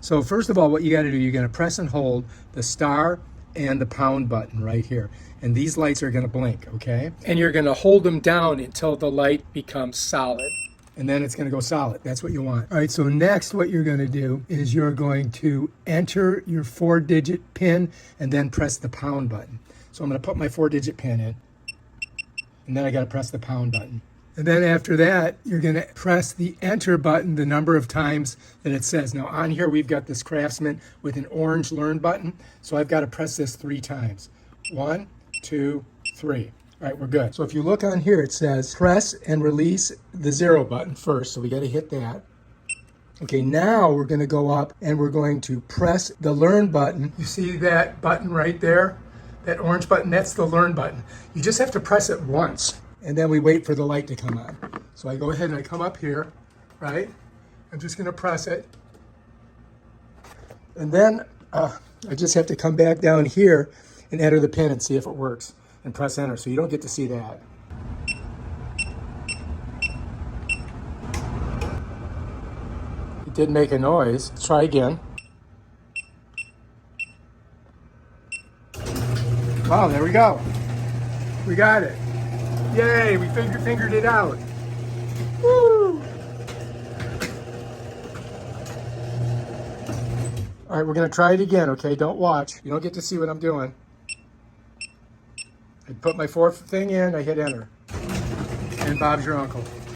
So first of all, what you got to do, you're going to press and hold the star and the pound button right here. And these lights are going to blink, okay? And you're going to hold them down until the light becomes solid. And then it's going to go solid. That's what you want. All right, so next what you're going to do is you're going to enter your 4-digit PIN and then press the pound button. So I'm going to put my 4-digit PIN in. And then I got to press the pound button. And then after that, you're going to press the enter button the number of times that it says. Now on here, we've got this Craftsman with an orange learn button. So I've got to press this 3 times. 1, 2, 3. All right, we're good. So if you look on here, it says press and release the 0 button first. So we got to hit that. Okay, now we're going to go up and we're going to press the learn button. You see that button right there? That orange button, that's the learn button. You just have to press it once. And then we wait for the light to come on. So I go ahead and I come up here, right? I'm just gonna press it. And then I just have to come back down here and enter the pin and see if it works. And press enter, so you don't get to see that. It did make a noise. Let's try again. Wow, there we go. We got it. Yay, we fingered it out. Woo! All right, we're gonna try it again, okay? Don't watch. You don't get to see what I'm doing. I put my 4th thing in, I hit enter. And Bob's your uncle.